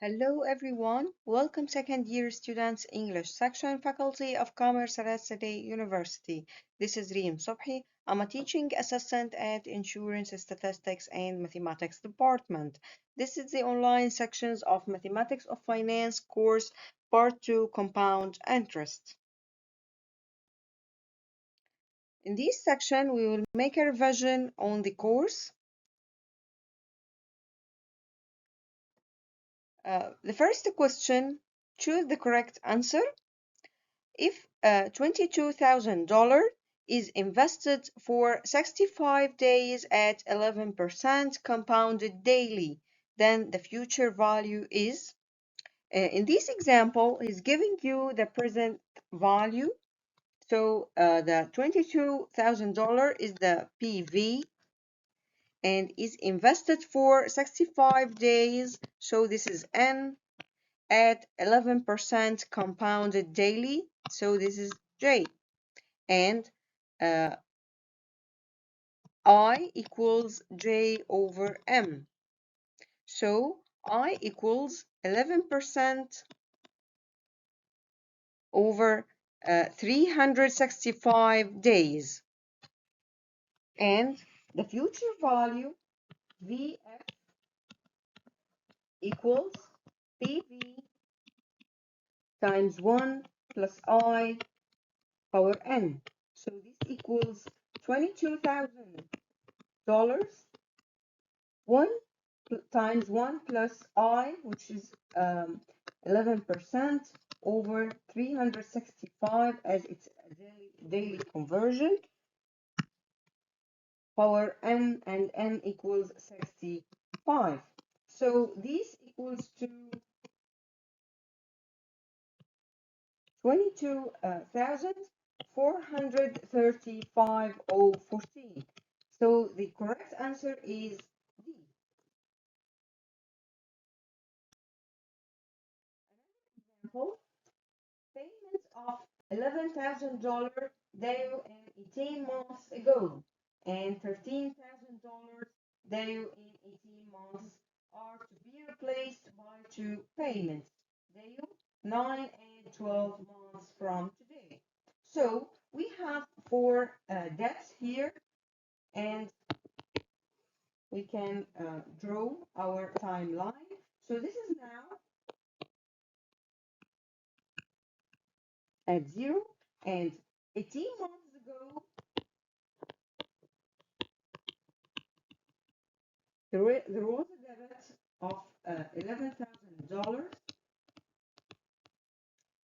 Hello everyone, welcome second year students English section Faculty of Commerce at City University. This is Reem Sobhi. I'm a teaching assistant at Insurance Statistics and Mathematics Department. This is the online sections of Mathematics of Finance course Part 2 Compound Interest. In this section we will make a revision on the course. The first question, choose the correct answer. If $22,000 is invested for 65 days at 11% compounded daily, then the future value is, in this example, he's giving you the present value. So the $22,000 is the PV and is invested for 65 days. So this is N at 11% compounded daily. So this is J. And I equals J over M. So I equals 11% over 365 days. And the future value VF equals PV times 1 plus I power N. So this equals $22,000. 1 times 1 plus I, which is 11% over 365 as it's a daily conversion, power N, and N equals 65. So this equals to 22,435.014. So the correct answer is D. Example, payments of $11,000 due in 18 months ago and $13,000 due in 18 months are to be replaced by two payments due 9 and 12 months from today. So we have four debts here, and we can draw our timeline. So this is now at 0, and 18 months ago there was a debit of $11,000,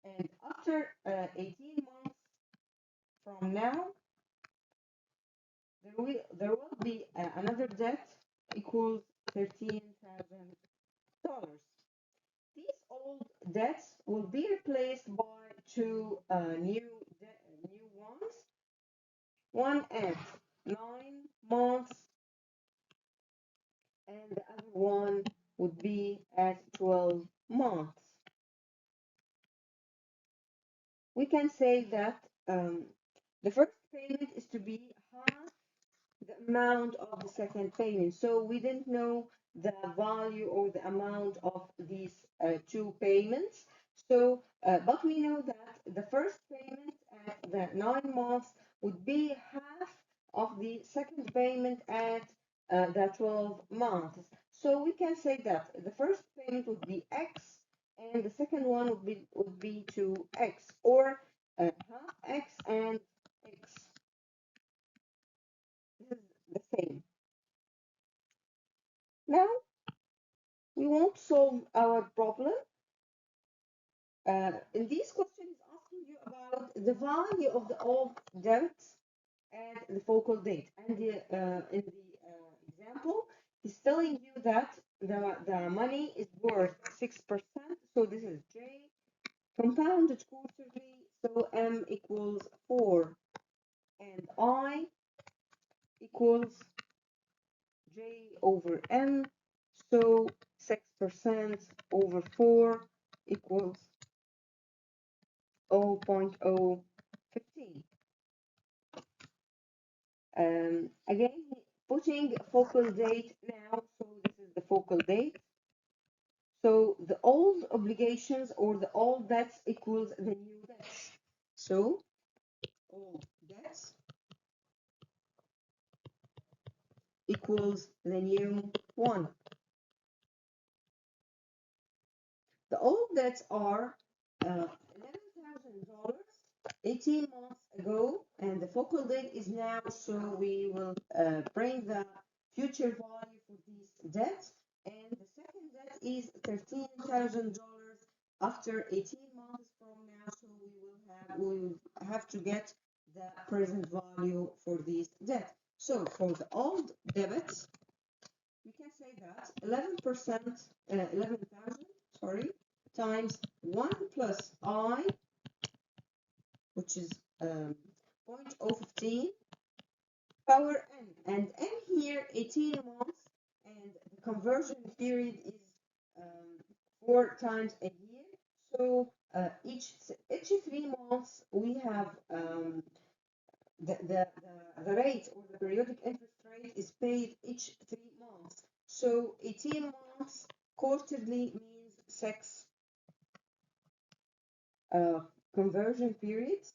and after 18 months from now there will be another debt equals $13,000. These old debts will be replaced by two new ones, one at 9 months and the other one would be at 12 months. We can say that the first payment is to be half the amount of the second payment. So we didn't know the value or the amount of these two payments. So, but we know that the first payment at the 9 months would be half of the second payment at the 12 months. So we can say that the first payment would be X and the second one would be 2X, or half X and X. This is the same. Now we won't solve our problem. In this question is asking you about the value of the old debts at the focal date, and in the example, he's telling you that the money is worth 6%. So this is J compounded quarterly. So M equals 4, and I equals J over N. So 6% over 4 equals 0.015. Again, putting focal date now, so this is the focal date. So the old obligations or the old debts equals the new debts. So old debts equals the new one. The old debts are $11,000 18 months ago, and the focal date is now, so we will bring the future value for these debts. And the second debt is $13,000 after 18 months from now, so we will have to get the present value for these debts. So for the old debits, we can say that 11,000, sorry, times 1 plus I, which is 0.015 power n, and n here 18 months, and the conversion period is 4 times a year. So each 3 months we have the rate or the periodic interest rate is paid each 3 months. So 18 months quarterly means 6 conversion periods,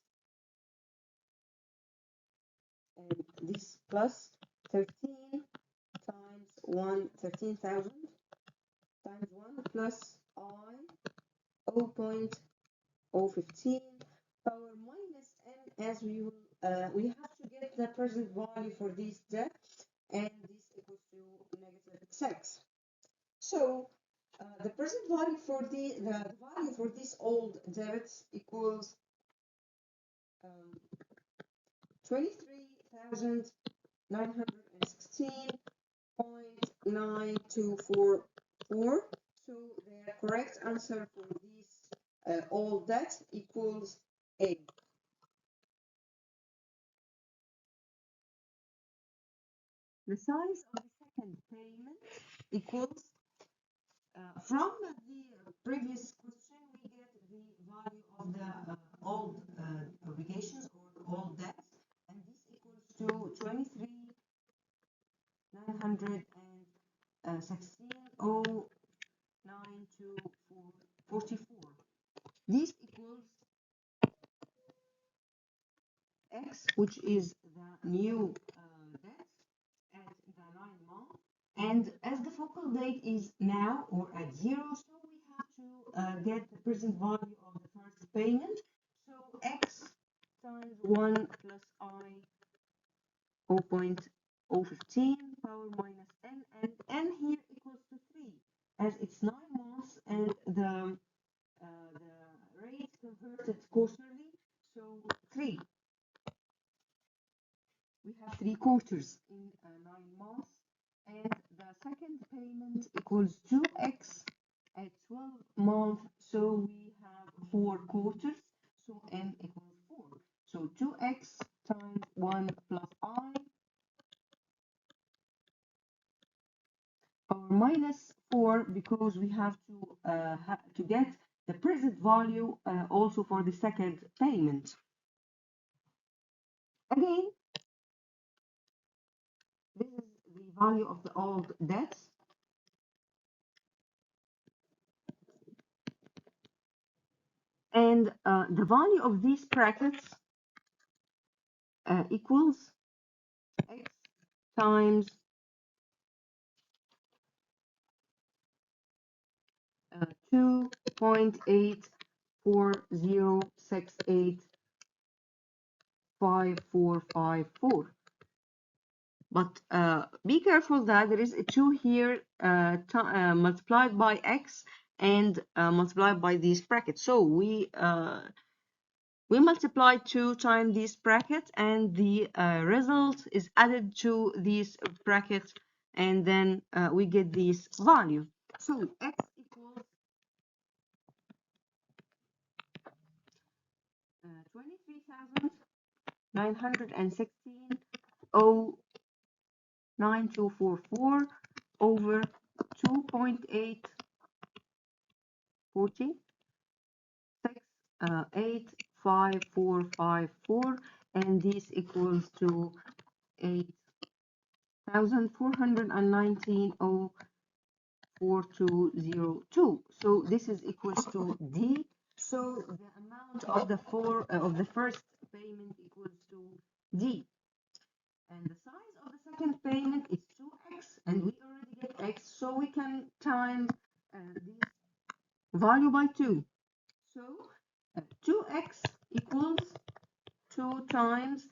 and this plus 13 times 1, 13,000 times 1 plus I 0.015 power minus n, as we have to get the present value for this debt, and this equals to negative 6. So the present value for the value for these old debts equals 23,916.9244. So the correct answer for these old debts equals A. The size of the second payment equals, from the previous question, we get the value of the old obligations or old debts, and this equals to 23,916.09244. This equals X, which is the new debt at the 9 month, and as the focal date is now or at 0, so we have to get the present value of the first payment. So X times 1 plus I 0.015 power minus n, and n here equals to 3, as it's 9 months and the rate converted quarterly, so 3. We have 3 quarters in 9 months, and the second payment equals 2x at 12 months, so we have 4 quarters, so n equals 4. So 2x times 1 plus I power minus 4, because we have to get the present value also for the second payment. Again, this is the value of the old debts. And the value of these brackets equals x times 2.84068544. But be careful that there is a 2 here multiplied by x and multiplied by these brackets. So we multiply 2 times this bracket, and the result is added to this bracket, and then we get this value. So x equals 23,916.09244 over 2.840 68544, and this equals to 8,419.044. 0.4202. So this is equals to D. So the amount of the first payment equals to D. And the size of the second payment is 2x, and we already get x, so we can times this value by 2. So 2x equals 2 times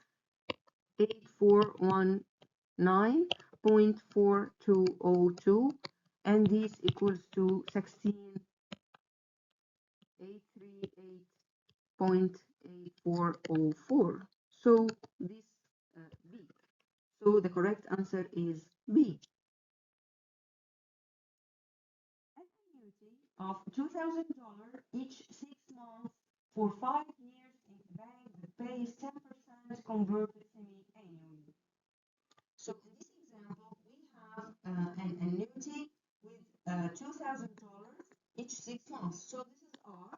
8419.4202, and this equals to 16838.8404. So this B. So the correct answer is B. An annuity of $2,000 each 6 months for 5 years in a bank that pays 10% converted semi-annually. So in this example, we have an annuity with $2,000 each 6 months. So this is R,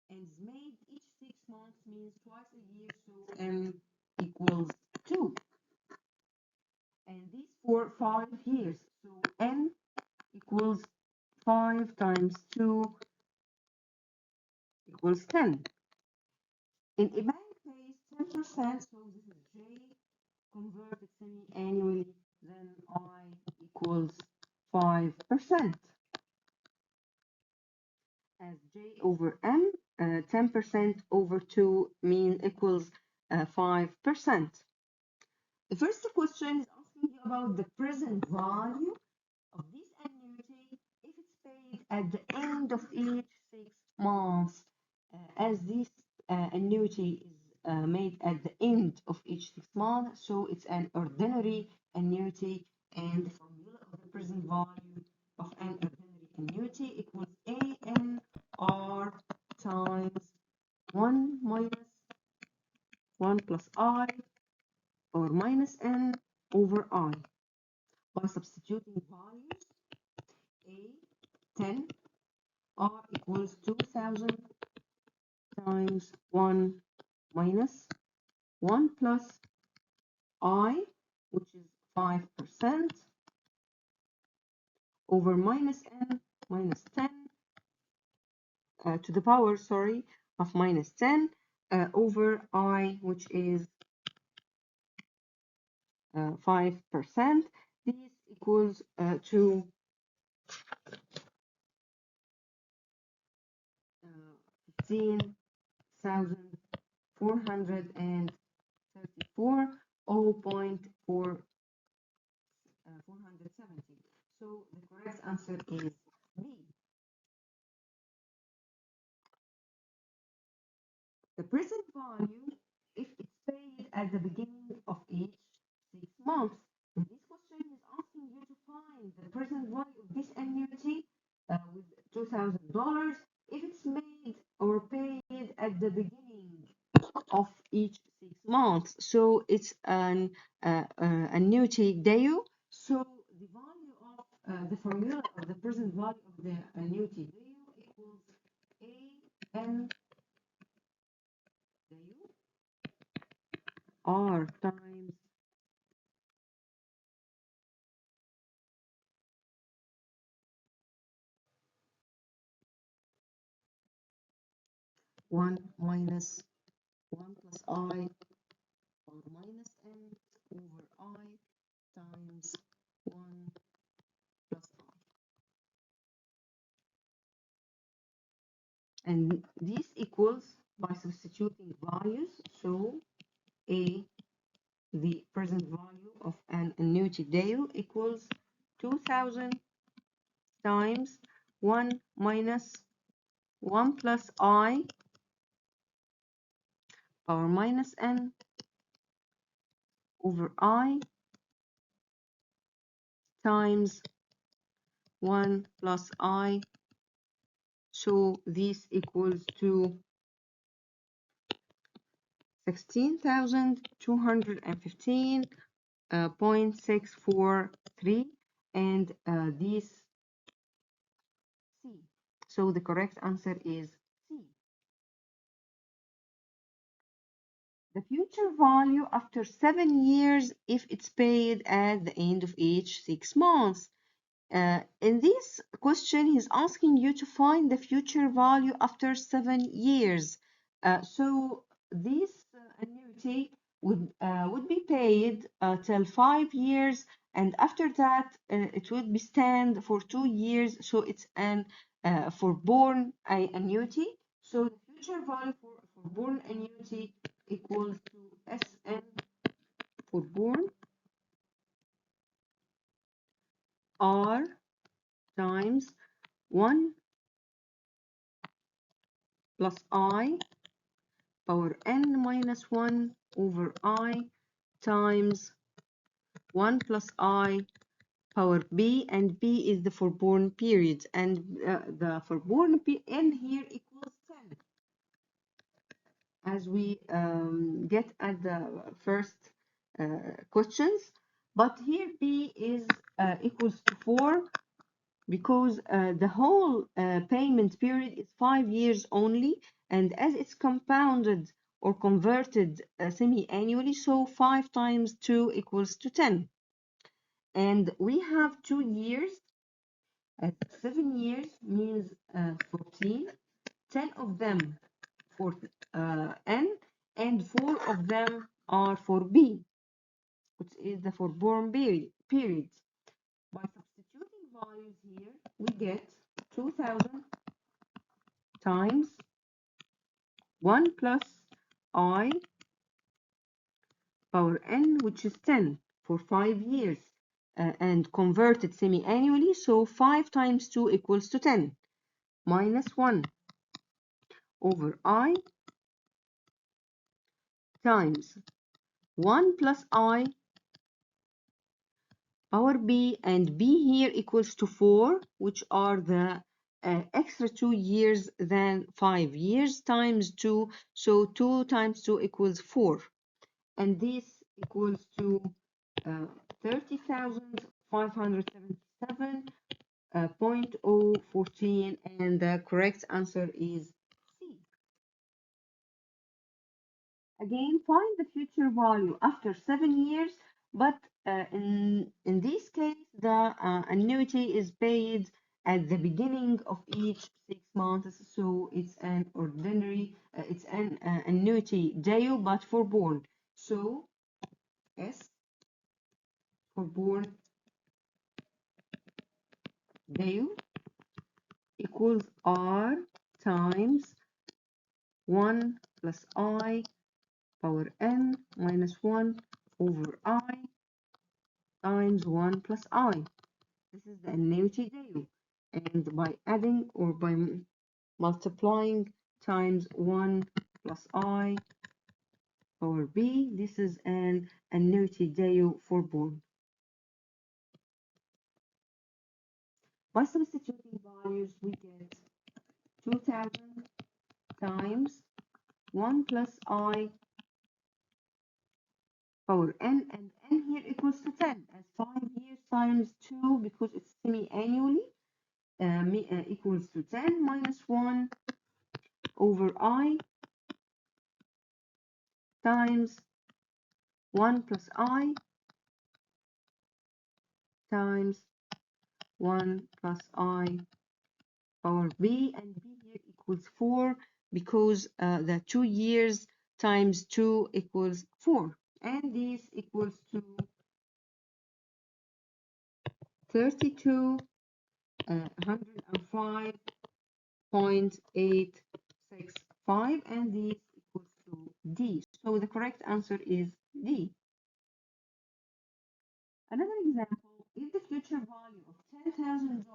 and it's made each 6 months means twice a year, so M equals 2. And this for 5 years, so N equals 5 times 2 equals 10. In a bank pays 10%, so this is J converted semi-annually, then I equals 5%. As J over M, 10% over 2 equals 5%. The first question is asking you about the present value of this annuity if it's paid at the end of each 6 months. As this annuity is made at the end of each 6 months, so it's an ordinary annuity, and the formula of the present value of an ordinary annuity equals ANR times 1 minus 1 plus I or minus N over I. By substituting values, A 10, R equals 2000 times 1 minus 1 plus I, which is 5%, over minus N minus 10 to the power, of minus 10 over I, which is 5%. This equals to 15,434 0.470. So the correct answer is B. The present value if it's paid at the beginning of each 6 months. And this question is asking you to find the present value of this annuity with $2,000 if it's made or paid at the beginning of each 6 months. So it's an annuity due. So the value of the formula of the present value of the annuity due equals AN due R times 1 minus 1 plus I or minus N over I times 1 plus I. And this equals by substituting values. So A, the present value of an annuity due equals 2000 times 1 minus 1 plus I power minus N over I times 1 plus I. So this equals to 16,215.643, and this C. So the correct answer is C. The future value after 7 years if it's paid at the end of each 6 months. In this question, he's asking you to find the future value after 7 years. So this annuity would be paid till 5 years, and after that it would be stand for 2 years. So it's an forborn annuity. So the future value for forborn annuity equals to SN forborn R times 1 plus I power n minus 1 over I times 1 plus I power b, and b is the forborn period, and the forborn n here equals 10, as we get at the first questions. But here b is equals to 4, because the whole payment period is 5 years only, and as it's compounded or converted semi-annually, so 5 times 2 equals to 10. And we have 2 years, 7 years means 14, 10 of them for N, and 4 of them are for B, which is the forborn period. By substituting values here, we get 2000 times 1 plus I power n, which is 10 for 5 years, and converted semi-annually, so 5 times 2 equals to 10, minus 1 over I times 1 plus I power b, and b here equals to 4, which are the extra 2 years than 5 years, times 2, so 2 times 2 equals 4, and this equals to 30,577.014, and the correct answer is C. Again, find the future value after 7 years, but in this case, the annuity is paid at the beginning of each 6 months, so it's an ordinary, it's an annuity due, but forborn. So S forborn due equals R times 1 plus I power n minus 1 over I times 1 plus I. This is the annuity due. And by adding or by multiplying times 1 plus I power b, this is an annuity due forborn. By substituting values, we get 2000 times 1 plus I power n, and n here equals to 10, as 5 years times 2, because it's semi-annually, equals to 10 minus 1 over I times 1 plus I times 1 plus I power b, and b here equals 4, because the 2 years times 2 equals 4, and this equals to 3205.865, and this equals to D. So the correct answer is D. Another example, if the future value of $10,000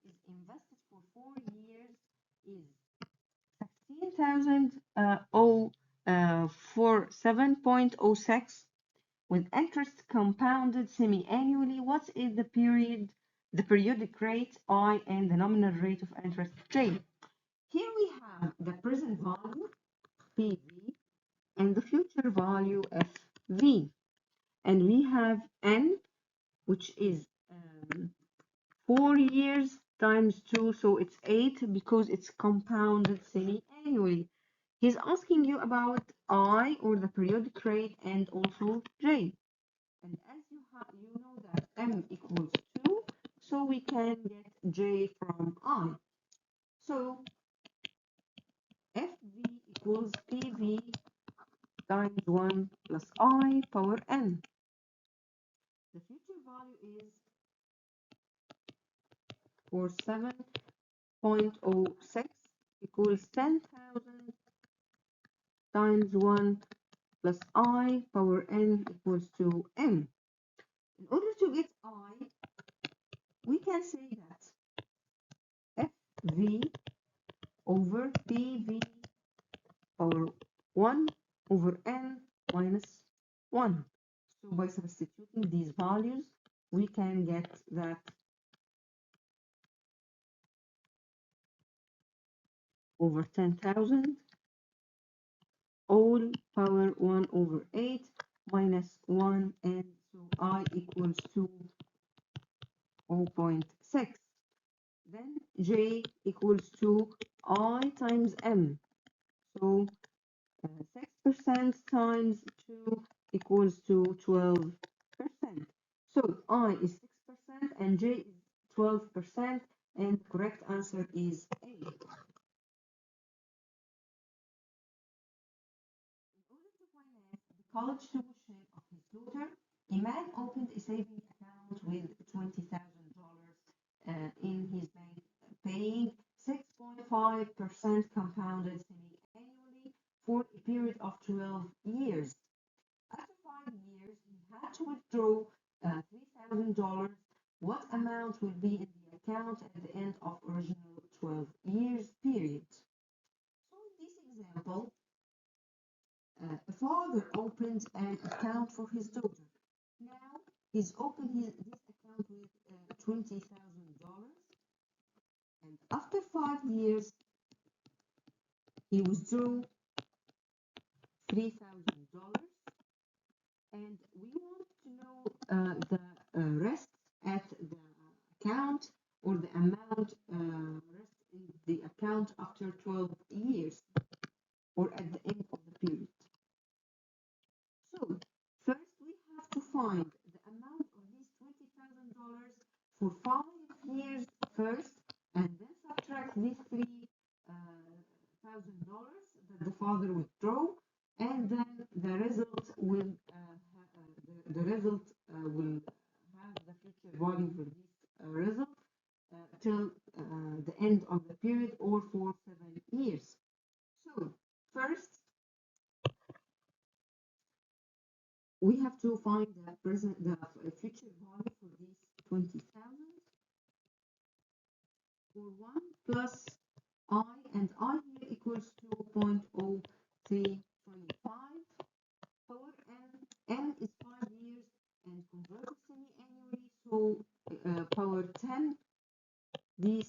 is invested for 4 years is 16,047.06 with interest compounded semi-annually, what is the periodic rate I, and the nominal rate of interest J? Here we have the present value PV and the future value FV, and we have N, which is 4 years times 2, so it's 8, because it's compounded semi-annually. He's asking you about I, or the periodic rate, and also J. And as you know that M equals 2, so we can get J from I. So FV equals PV times 1 plus I power N. The future value is for 7.06 equals 10,000 times 1 plus I power N equals to M. In order to get I, we can say that FV over PV power 1 over N minus 1. So by substituting these values, we can get that over 10,000 all power 1 over 8 minus 1, and so I equals to 0.6. Then J equals to I times M. So 6% times 2 equals to 12%. So I is 6% and J is 12%, and the correct answer is A. In order to finance the college tuition of his daughter, a man opened a savings account with $20,000 in his bank, paying 6.5% compounded semi-annually for a period of 12 years. After 5 years, he had to withdraw $3,000. What amount will be in the account at the end of original 12 years period? So in this example, a father opened an account for his daughter. Now he's opened this account with $20,000, and after 5 years, he withdrew $3,000, and we want to know the rest at the account, or the amount rest in the account after 12 years, or at the end of the period. So first we have to find the amount of these $20,000 for 5 years first, and then subtract these $3,000 that the father withdrew, and then the result will have the future value for this result till the end of the period, or for 7 years. So first we have to find the future value for this 20,000 for 1 plus I, and I here equals 2.0325 power N. N is 5 years and converted semi-annually, so power 10. This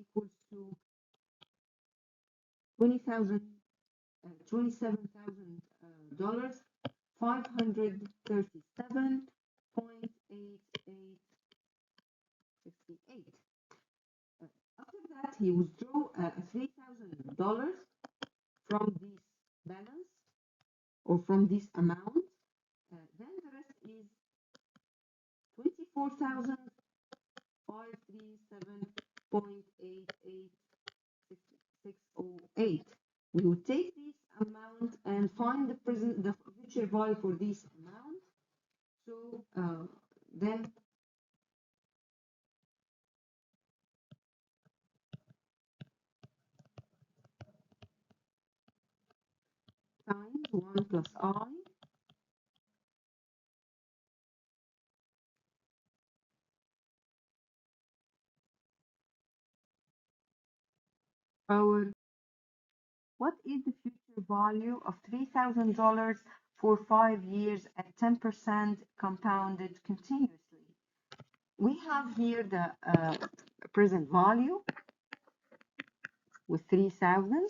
equals to $27,000, $537.8868. After that, he withdrew $3,000 from this balance, or from this amount. Then the rest is 24,537.886608. We would take this amount and find the future value for this amount. So then times 1 plus I power. What is the future value of $3,000 for 5 years at 10% compounded continuously? We have here the present value with 3,000,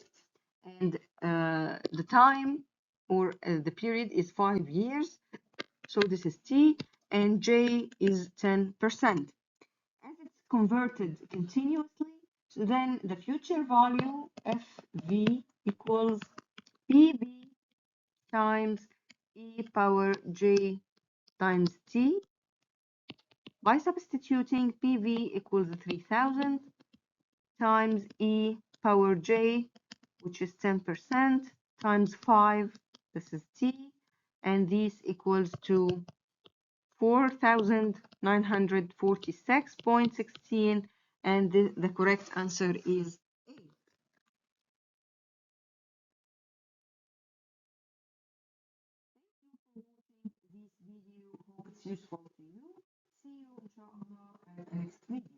and the time, or the period, is 5 years. So this is T, and J is 10%. As it's converted continuously, so then the future value FV equals PV times E power J times T, by substituting PV equals 3000 times E power J, which is 10%, times 5, this is T, and this equals to 4946.16, and the correct answer is A. Thank you for watching this video. Hope it's useful to you. See you inshallah at the next video.